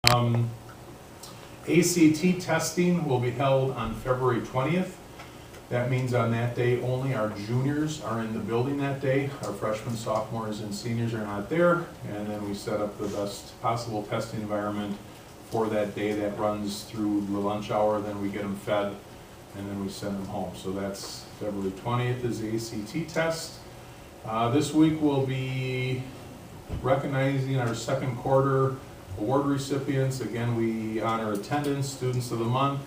ACT testing will be held on February 20th. That means on that day only our juniors are in the building that day. Our freshmen, sophomores, and seniors are not there. And then we set up the best possible testing environment for that day. That runs through the lunch hour, then we get them fed, and then we send them home. So that's February 20th is the ACT test. This week we'll be recognizing our second quarter award recipients. Again, we honor attendance, students of the month.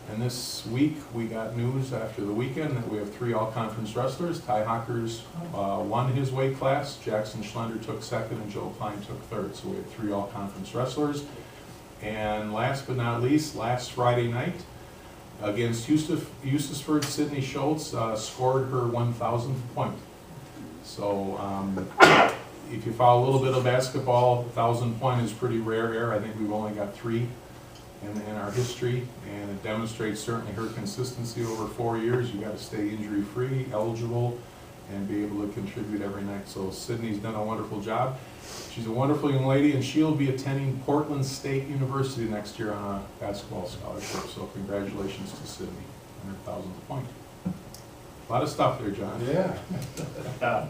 And this week, we got news after the weekend that we have 3 all-conference wrestlers. Ty Hockers won his weight class, Jackson Schlender took second, and Joe Klein took third. So we have 3 all-conference wrestlers. And last but not least, last Friday night, against Eustisford, Sydney Schultz scored her 1,000th point. So if you follow a little bit of basketball, 1,000 point is pretty rare here. I think we've only got 3. In our history, and it demonstrates certainly her consistency over 4 years. You got to stay injury-free, eligible, and be able to contribute every night. So Sydney's done a wonderful job. She's a wonderful young lady, and she'll be attending Portland State University next year on a basketball scholarship. So congratulations to Sydney on her 1,000th point. A lot of stuff there, John. Yeah.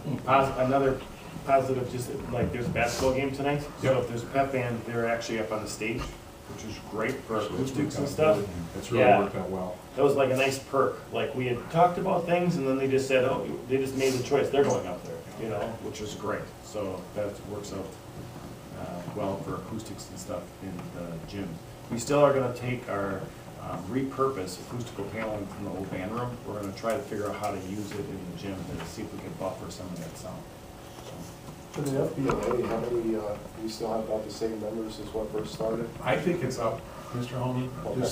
Another positive, just like there's a basketball game tonight. Yep. So if there's a pep band, they're actually up on the stage, which is great for acoustics and stuff. It's really worked out well. That was like a nice perk. Like we had talked about things, and then they just said, oh, they just made the choice. They're going up there, you know, which is great. So that works out well for acoustics and stuff in the gym. We still are going to take our repurpose acoustical paneling from the old band room. We're going to try to figure out how to use it in the gym to see if we can buffer some of that sound. For the FBLA, how many, do you still have about the same members as what first started? I think it's up, Mr. Holney. Okay.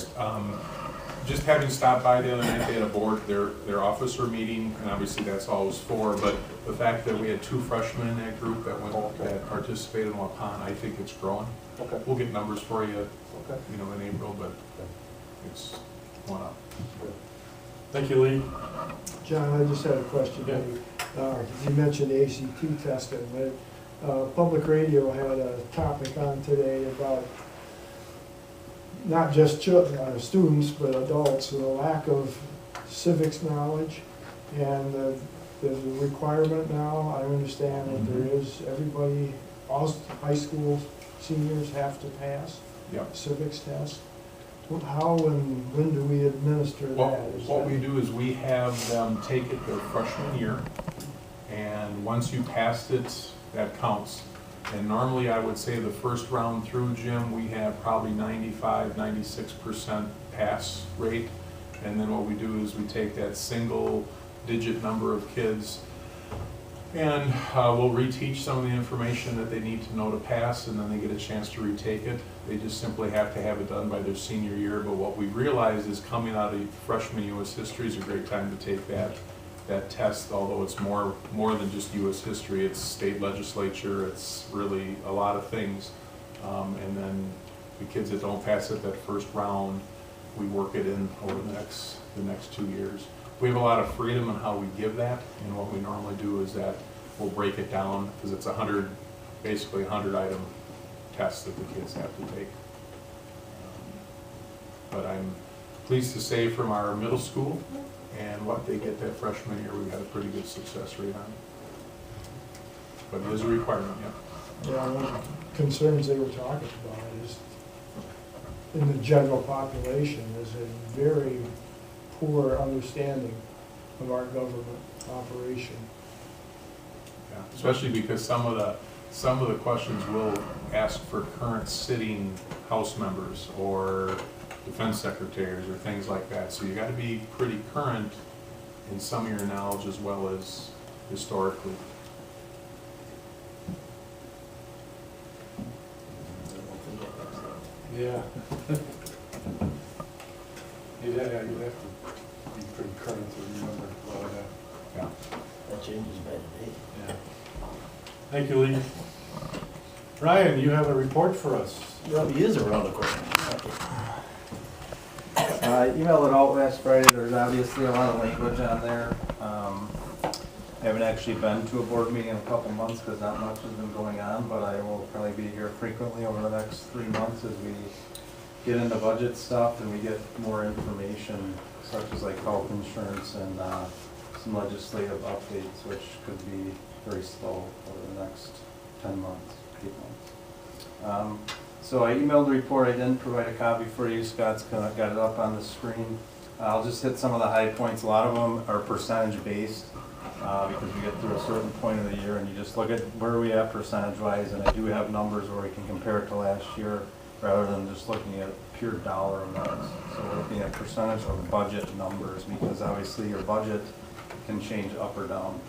Just having stopped by the other night, they had a board, their officer meeting, and obviously that's all it was for, but the fact that we had 2 freshmen in that group that went, that participated in Waupun, I think it's growing. Okay. We'll get numbers for you, Okay. you know, in April, but it's going up. Good. Thank you, Lee. John, I just had a question. Yeah. You mentioned the ACT testing. Public radio had a topic on today about not just students, but adults with a lack of civics knowledge. And there's a requirement now, I understand that there is, everybody, all high school seniors have to pass civics test. How and when do we administer that? What we do is we have them take it their freshman year, and once you passed it, that counts. And normally I would say the first round through, Jim, we have probably 95, 96% pass rate. And then what we do is we take that single digit number of kids and we'll reteach some of the information that they need to know to pass, and then they get a chance to retake it. They just simply have to have it done by their senior year. But what we realized is coming out of freshman U.S. history is a great time to take that test, although it's more than just U.S. history. It's state legislature, it's really a lot of things. And then the kids that don't pass it that first round, we work it in over the next 2 years. We have a lot of freedom in how we give that, and what we normally do is that we'll break it down, because it's basically a 100-item test that the kids have to take. But I'm pleased to say from our middle school and what they get that freshman year, we've had a pretty good success rate on it. But it is a requirement, yeah. Yeah, one of the concerns they were talking about is in the general population is a very poor understanding of our government operation. Yeah, especially because some of the questions will ask for current sitting House members or defense secretaries or things like that. So you got to be pretty current in some of your knowledge as well as historically. Yeah. You'd have to be pretty current to remember a lot of that. Yeah. That changes by the day. Yeah. Thank you, Lee. Ryan, you have a report for us. Well, he is around the corner. Emailed it out last Friday. There's obviously a lot of language on there. I haven't actually been to a board meeting in a couple months because not much has been going on, but I will probably be here frequently over the next 3 months as we get into budget stuff and we get more information such as like health insurance and some legislative updates, which could be very slow over the next 10 months, 8 months. So I emailed the report. I didn't provide a copy for you. Scott's got it up on the screen. I'll just hit some of the high points. A lot of them are percentage based because we get through a certain point of the year and you just look at where we at percentage wise, and I do have numbers where we can compare it to last year rather than just looking at pure dollar amounts. So we're looking at percentage of budget numbers because obviously your budget can change up or down.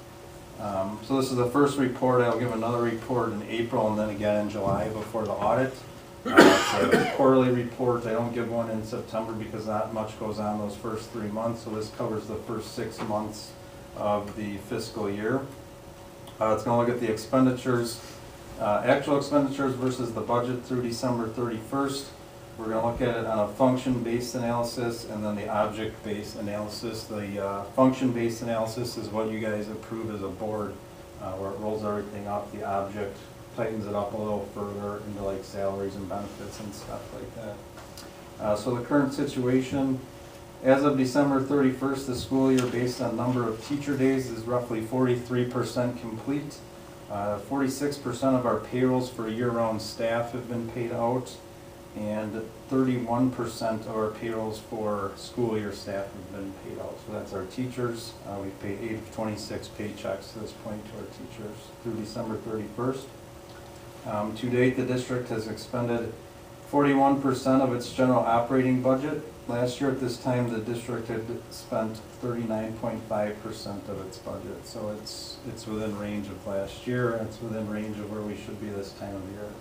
So this is the first report. I'll give another report in April and then again in July before the audit. It's a quarterly report. I don't give one in September because not much goes on those first 3 months. So this covers the first 6 months of the fiscal year. It's going to look at the expenditures, actual expenditures versus the budget through December 31st. We're going to look at it on a function-based analysis and then the object-based analysis. The function-based analysis is what you guys approve as a board, where it rolls everything up. The object tightens it up a little further into like salaries and benefits and stuff like that. So the current situation, as of December 31st, the school year based on number of teacher days is roughly 43% complete. 46% of our payrolls for year-round staff have been paid out, and 31% of our payrolls for school year staff have been paid out. So that's our teachers. We've paid 8 of 26 paychecks to this point to our teachers through December 31st. To date, the district has expended 41% of its general operating budget. Last year at this time, the district had spent 39.5% of its budget. So it's within range of last year, and it's within range of where we should be this time of year.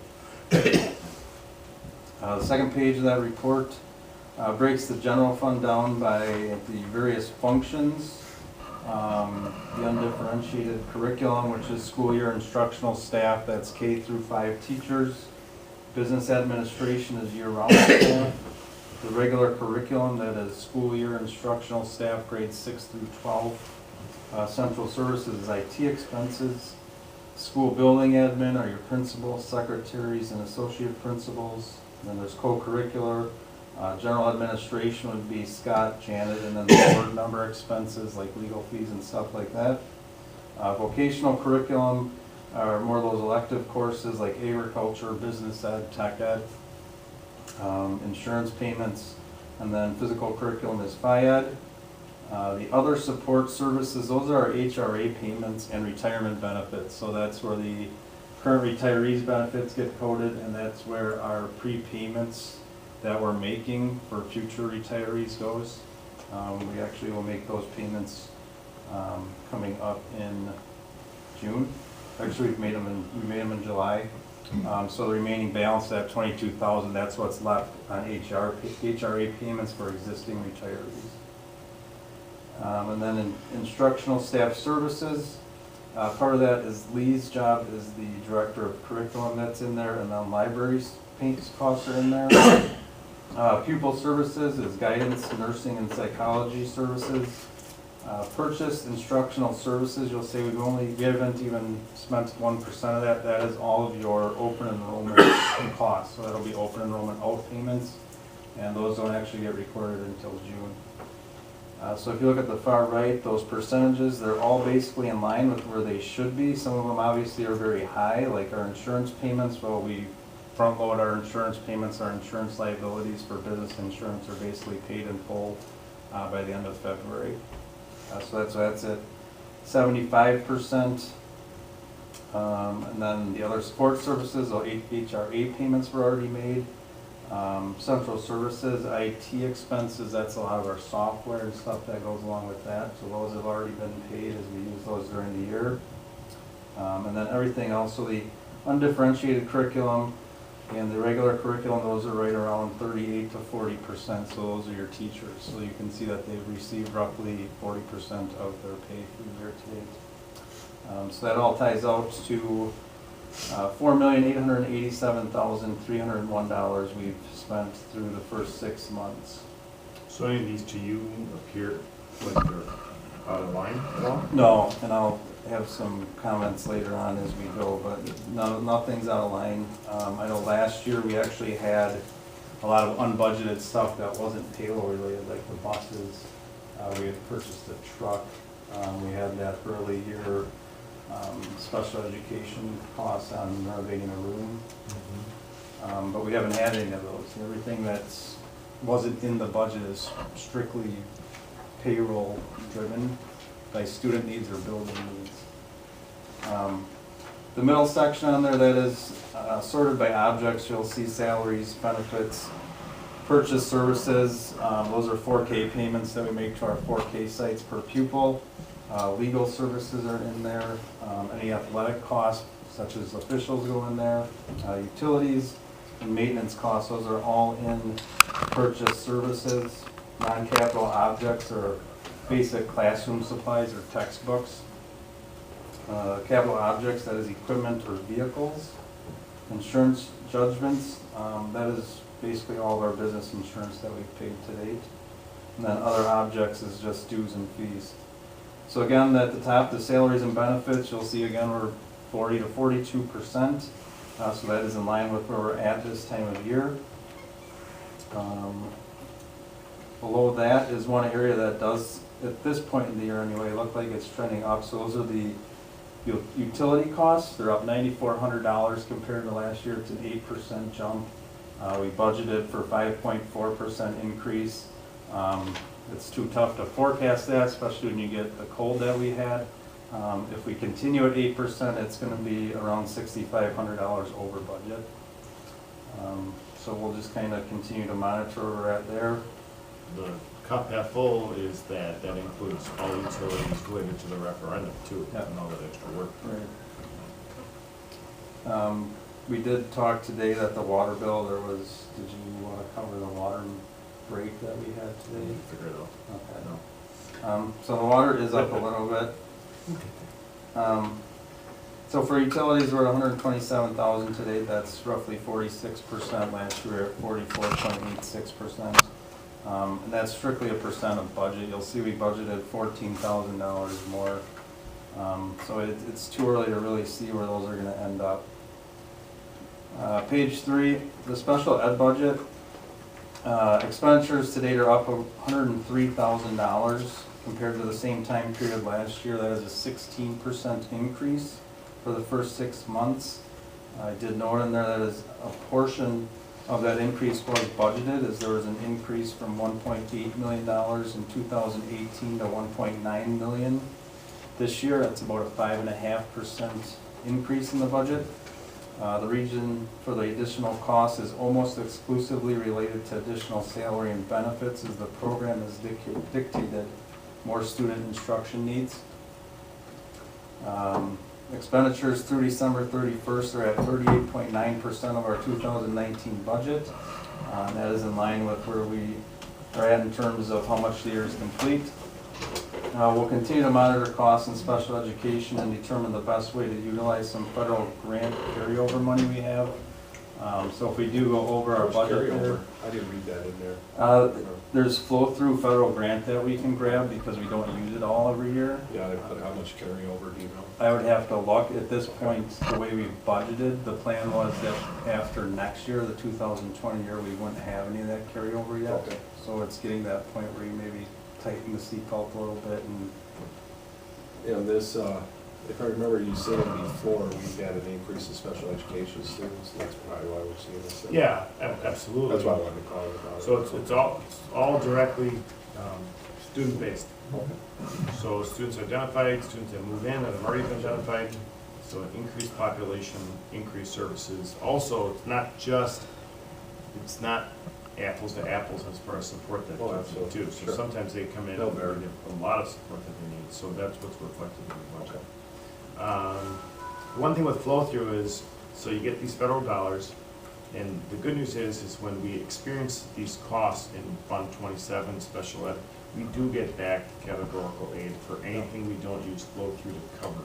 The second page of that report breaks the general fund down by the various functions. The undifferentiated curriculum, which is school year instructional staff, that's K through 5 teachers. Business administration is year-round staff. The regular curriculum, that is school year instructional staff, grades 6 through 12. Central services is IT expenses. School building admin are your principals, secretaries, and associate principals. And then there's co-curricular. General administration would be Scott, Janet, and then the board member expenses like legal fees and stuff like that. Vocational curriculum are more of those elective courses like agriculture, business ed, tech ed, insurance payments, and then physical curriculum is Phy-Ed. The other support services, those are our HRA payments and retirement benefits. So that's where the current retirees benefits get coded, and that's where our prepayments that we're making for future retirees goes. We actually will make those payments coming up in June. Actually, we made them in July. So the remaining balance, that $22,000, that's what's left on HRA payments for existing retirees. And then in instructional staff services, part of that is Lee's job is the director of curriculum, that's in there, and then libraries costs are in there. Pupil services is guidance, nursing, and psychology services. Purchased instructional services, you'll say we haven't even spent 1% of that. That is all of your open enrollment costs. So that'll be open enrollment out payments, and those don't actually get recorded until June. So if you look at the far right, those percentages, they're all basically in line with where they should be. Some of them obviously are very high, like our insurance payments. Well, we front load our insurance payments. Our insurance liabilities for business insurance are basically paid in full by the end of February. So that's at 75%. And then the other support services, so HRA payments were already made. Central services, IT expenses, that's a lot of our software and stuff that goes along with that. So those have already been paid as we use those during the year. And then everything else, so the undifferentiated curriculum and the regular curriculum, those are right around 38 to 40%. So those are your teachers. So you can see that they've received roughly 40% of their pay for the year to date. So that all ties out to $4,887,301 we've spent through the first 6 months. So any of these to you appear like they're out of line at all? No, and I'll have some comments later on as we go, but nothing's out of line. I know last year we actually had a lot of unbudgeted stuff that wasn't payroll related, like the buses. We had purchased a truck. We had that early year, special education costs on renovating a room. But we haven't had any of those. Everything that's wasn't in the budget is strictly payroll driven by student needs or building needs. The middle section on there, that is sorted by objects. You'll see salaries, benefits, purchase services. Those are 4K payments that we make to our 4K sites per pupil. Legal services are in there. Any athletic costs, such as officials, go in there. Utilities and maintenance costs, those are all in purchase services. Non-capital objects are basic classroom supplies or textbooks. Capital objects, that is equipment or vehicles. Insurance judgments, that is basically all of our business insurance that we've paid to date. And then other objects is just dues and fees. So again, at the top, the salaries and benefits, you'll see again we're 40 to 42%. So that is in line with where we're at this time of year. Below that is one area that does, at this point in the year anyway, look like it's trending up. So those are the utility costs. They're up $9,400 compared to last year. It's an 8% jump. We budgeted for 5.4% increase. It's too tough to forecast that, especially when you get the cold that we had. If we continue at 8%, it's going to be around $6,500 over budget. So we'll just kind of continue to monitor where we're at there. The cup half full is that includes all utilities related to the referendum too, Yep. and all that extra work. Right. We did talk today that the water bill, did you want to cover the water break that we had today? Figure it out. Okay. No. So the water is up a little bit. So for utilities, we're at $127,000 today. That's roughly 46%. Last year we were at 44.86%. And that's strictly a percent of budget. You'll see we budgeted $14,000 more. So it's too early to really see where those are going to end up. Page 3, the special ed budget. Expenditures to date are up $103,000 compared to the same time period last year. That is a 16% increase for the first 6 months. I did note in there that is a portion of that increase was budgeted, as there was an increase from $1.8 million in 2018 to $1.9 million this year. That's about a 5.5% increase in the budget. The reason for the additional cost is almost exclusively related to additional salary and benefits, as the program has dictated more student instruction needs. Expenditures through December 31st are at 38.9% of our 2019 budget. That is in line with where we are at in terms of how much the year is complete. We'll continue to monitor costs in special education and determine the best way to utilize some federal grant carryover money we have. So if we do go over our budget there, I didn't read that in there. there's flow-through federal grant that we can grab because we don't use it all every year. Yeah, they put how much carryover, do you know? I would have to look. At this point, the way we budgeted, the plan was that after next year, the 2020 year, we wouldn't have any of that carryover yet. Okay. So it's getting that point where you maybe tighten the seatbelt a little bit and. And this, if I remember you saying before, we've had an increase in special education students, that's probably why we're seeing this. Yeah, absolutely. That's why I wanted to call it about it. So it's all directly student-based. So students identified, students that move in that have already been identified, so increased population, increased services. Also, it's not apples to apples as far as support that Oh, kids need absolutely. too. So Sure. sometimes they come in They'll and vary. get a lot of support that they need, so that's what's reflected in the budget. One thing with flow-through is, so you get these federal dollars, and the good news is when we experience these costs in Fund 27 Special Ed, we do get back categorical aid for anything we don't use flow-through to cover.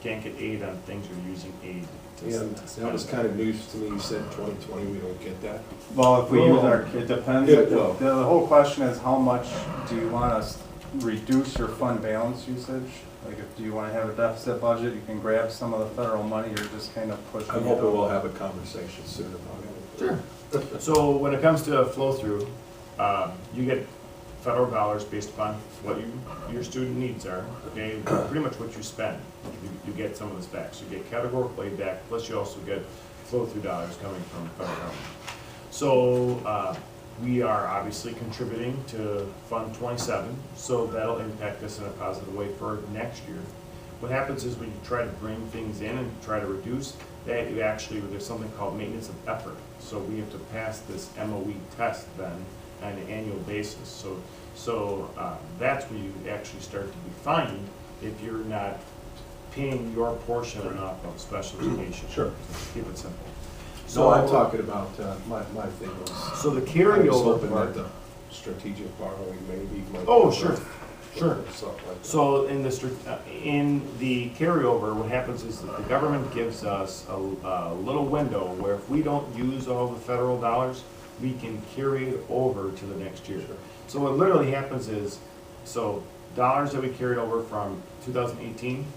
Can't get aid on things you're using aid to And spend. that was kind of news to me, you said 2020, we don't get that. Well, if we use our, it depends. Yeah, well. The whole question is how much do you want us, reduce your fund balance usage? Like if you wanna have a deficit budget, you can grab some of the federal money, or just kind of push it. I'm hoping we'll have a conversation soon about it. Sure. So when it comes to flow-through, you get federal dollars based upon what your student needs are, okay? Pretty much what you spend, you get some of this back. So you get categorically back, plus you also get flow-through dollars coming from federal government. So we are obviously contributing to Fund 27, so that'll impact us in a positive way for next year. What happens is when you try to bring things in and try to reduce, that you actually, there's something called maintenance of effort. So we have to pass this MOE test then on an annual basis. So that's when you actually start to be fined if you're not paying your portion enough of special education. Sure. Keep it simple. So I'm talking about, my thing was. So the I was carryover hoping part. that the strategic borrowing maybe might. Oh, sure, sure. Something like that. So in the carryover, what happens is that the government gives us a little window where if we don't use all the federal dollars, we can carry it over to the next year. Sure. So what literally happens is, so dollars that we carried over from 2018,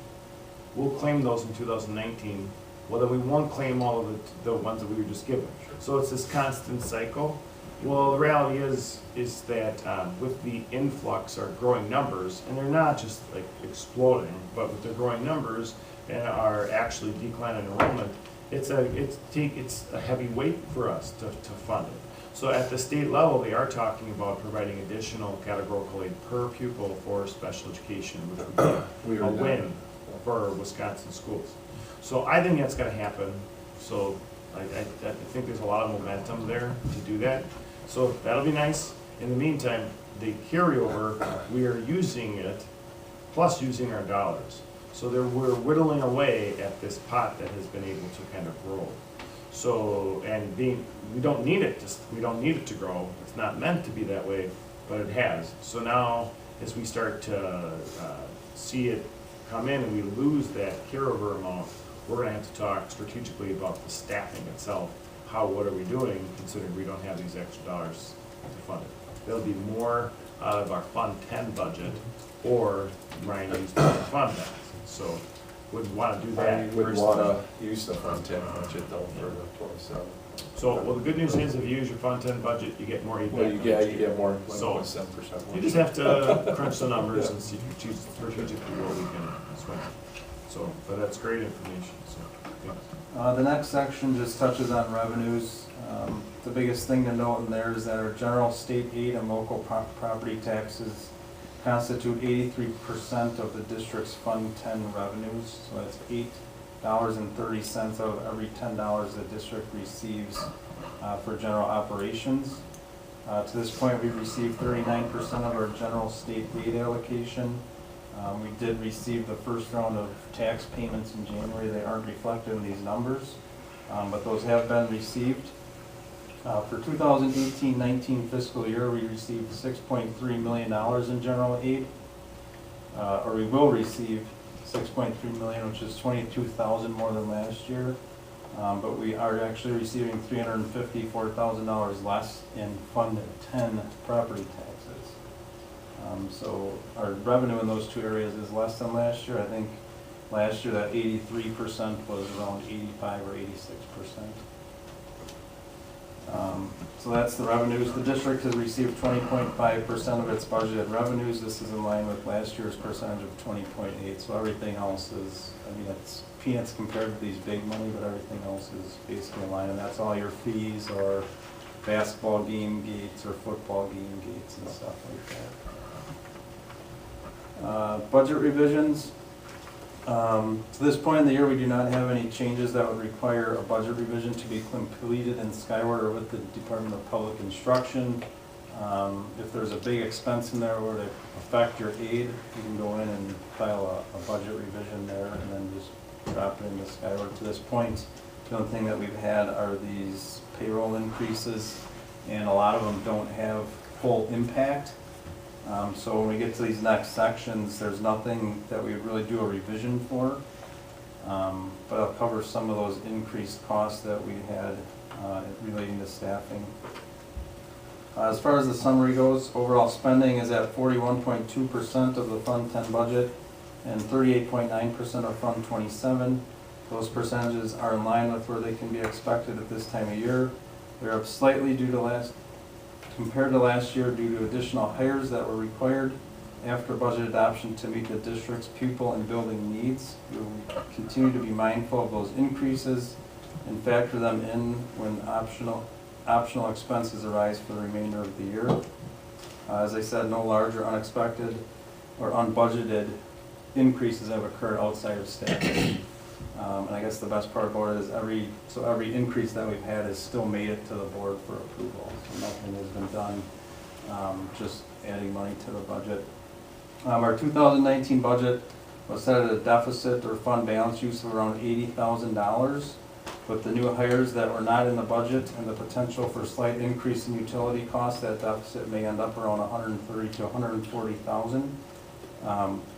we'll claim those in 2019. Well, then we won't claim all of the ones that we were just given. So it's this constant cycle. Well, the reality is that with the influx or growing numbers, and they're not just like exploding, but with the growing numbers and our actually decline in enrollment, it's a heavy weight for us to fund it. So at the state level, they are talking about providing additional categorical aid per pupil for special education, which would be a win for Wisconsin schools. So I think that's gonna happen. So I think there's a lot of momentum there to do that. So that'll be nice. In the meantime, the carryover, we are using it, plus using our dollars. So we're whittling away at this pot that has been able to kind of grow. So, we don't need it to grow. It's not meant to be that way, but it has. So now, as we start to see it come in and we lose that carryover amount, we're gonna have to talk strategically about the staffing itself. What are we doing, considering we don't have these extra dollars to fund it? There'll be more out of our Fund 10 budget, or Ryan used to fund that. So, wouldn't wanna do that. I would first. wanna use the Fund 10 budget though for the 27. So, well, the good news is if you use your Fund 10 budget, you get more aid back. Well, you get more, So, 1.7% more. You just have to crunch the numbers and see, choose strategically where we can swing. So, but that's great information, so, yeah. The next section just touches on revenues. The biggest thing to note in there is that our general state aid and local property taxes constitute 83% of the district's Fund 10 revenues. So that's $8.30 out of every $10 the district receives for general operations. To this point, we've received 39% of our general state aid allocation. We did receive the first round of tax payments in January. They aren't reflected in these numbers, but those have been received. For 2018-19 fiscal year, we received $6.3 million in general aid, or we will receive $6.3 million, which is $22,000 more than last year. But we are actually receiving $354,000 less in Fund 10 property taxes. So our revenue in those two areas is less than last year. I think last year that 83% was around 85 or 86%. So that's the revenues. The district has received 20.5% of its budgeted revenues. This is in line with last year's percentage of 20.8. So everything else is, I mean, it's peanuts compared to these big money, but everything else is basically in line. And that's all your fees or basketball game gates or football game gates and stuff like that. Budget revisions. To this point in the year, we do not have any changes that would require a budget revision to be completed in Skyward or with the Department of Public Instruction. If there's a big expense in there or to affect your aid, you can go in and file a budget revision there and then just drop it into Skyward. To this point, the only thing that we've had are these payroll increases, and a lot of them don't have full impact. So when we get to these next sections, there's nothing that we would really do a revision for. But I'll cover some of those increased costs that we had relating to staffing. As far as the summary goes, overall spending is at 41.2% of the Fund 10 budget and 38.9% of Fund 27. Those percentages are in line with where they can be expected at this time of year. They're up slightly compared to last year due to additional hires that were required after budget adoption to meet the district's pupil and building needs. We will continue to be mindful of those increases and factor them in when optional expenses arise for the remainder of the year. As I said, no larger unexpected or unbudgeted increases have occurred outside of staffing. And I guess the best part about it is every increase that we've had has still made it to the board for approval. So nothing has been done, just adding money to the budget. Our 2019 budget was set at a deficit or fund balance use of around $80,000. With the new hires that were not in the budget and the potential for slight increase in utility costs, that deficit may end up around $130,000 to $140,000.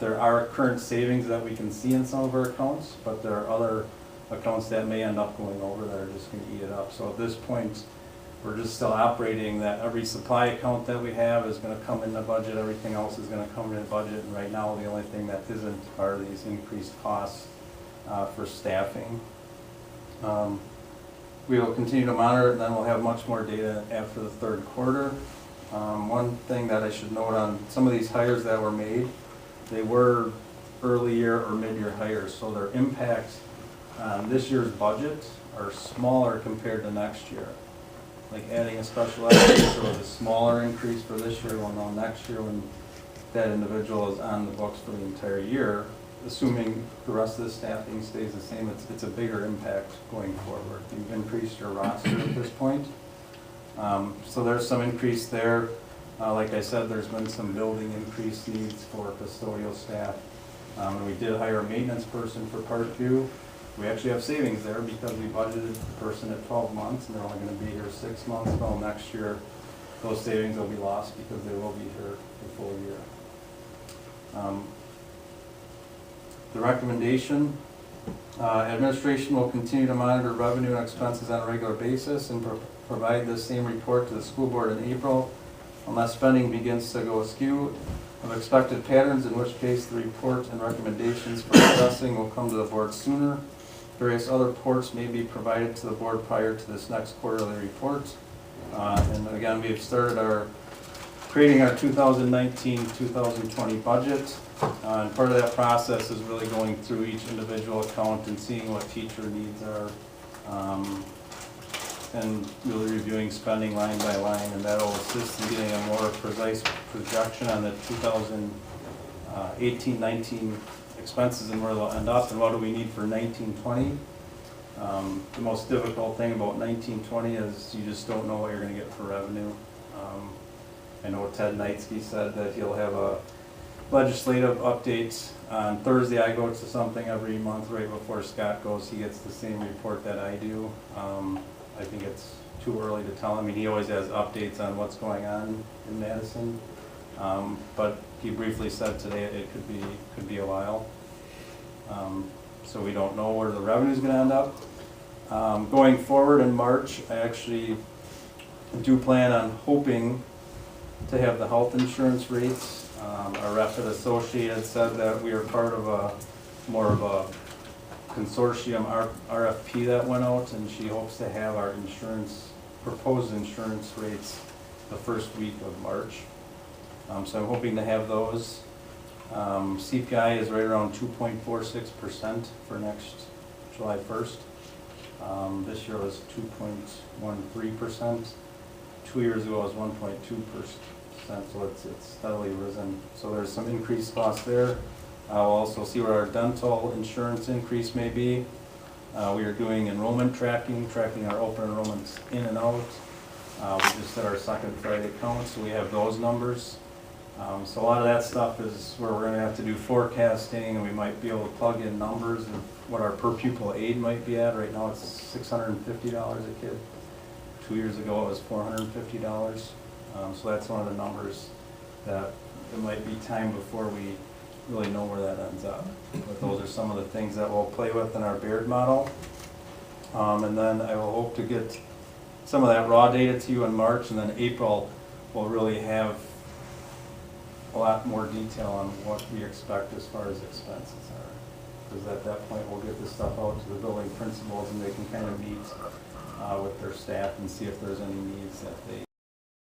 There are current savings that we can see in some of our accounts, but there are other accounts that may end up going over that are just going to eat it up. So at this point, we're just still operating that every supply account that we have is going to come in the budget, everything else is going to come in the budget, and right now the only thing that isn't are these increased costs for staffing. We will continue to monitor it, and then we'll have much more data after the third quarter. One thing that I should note on some of these hires that were made, they were early year or mid-year hires, so their impact on this year's budget are smaller compared to next year. Like adding a special ed teacher was a smaller increase for this year, well, no, next year when that individual is on the books for the entire year, assuming the rest of the staffing stays the same, it's a bigger impact going forward. You've increased your roster at this point. So there's some increase there. Like I said, there's been some building increase needs for custodial staff. And we did hire a maintenance person for part 2. We actually have savings there because we budgeted the person at 12 months and they're only going to be here 6 months. Well, next year, those savings will be lost because they will be here the full year. The recommendation, administration will continue to monitor revenue and expenses on a regular basis and provide the same report to the school board in April unless spending begins to go askew of expected patterns, in which case the report and recommendations for assessing will come to the board sooner. Various other reports may be provided to the board prior to this next quarterly report. And again, we have started creating our 2019-2020 budget. And part of that process is really going through each individual account and seeing what teacher needs are, and really reviewing spending line by line, and that will assist in getting a more precise projection on the 2018-19 expenses and where they'll end up and what do we need for 19-20. The most difficult thing about 19-20 is you just don't know what you're going to get for revenue. I know Ted Knightsky said that he'll have a legislative update on Thursday. I go to something every month right before Scott goes. He gets the same report that I do. I think it's too early to tell. I mean, he always has updates on what's going on in Madison. But he briefly said today it could be a while. So we don't know where the revenue is going to end up. Going forward in March, I actually do plan on hoping to have the health insurance rates. Our rep at Associated said that we are part of more of a consortium RFP that went out, and she hopes to have our proposed insurance rates the first week of March. So I'm hoping to have those. CPI is right around 2.46% for next July 1st. This year was 2.13%. 2 years ago it was 1.2%, so it's steadily risen. So there's some increased costs there. We'll also see what our dental insurance increase may be. We are doing enrollment tracking our open enrollments in and out. We just did our second Friday count, so we have those numbers. So a lot of that stuff is where we're going to have to do forecasting, and we might be able to plug in numbers of what our per pupil aid might be at. Right now it's $650 a kid. 2 years ago it was $450. So that's one of the numbers that it might be time before we really know where that ends up. But those are some of the things that we'll play with in our Baird model. And then I will hope to get some of that raw data to you in March, and then April we'll really have a lot more detail on what we expect as far as expenses are. Because at that point, we'll get this stuff out to the building principals and they can kind of meet with their staff and see if there's any needs that they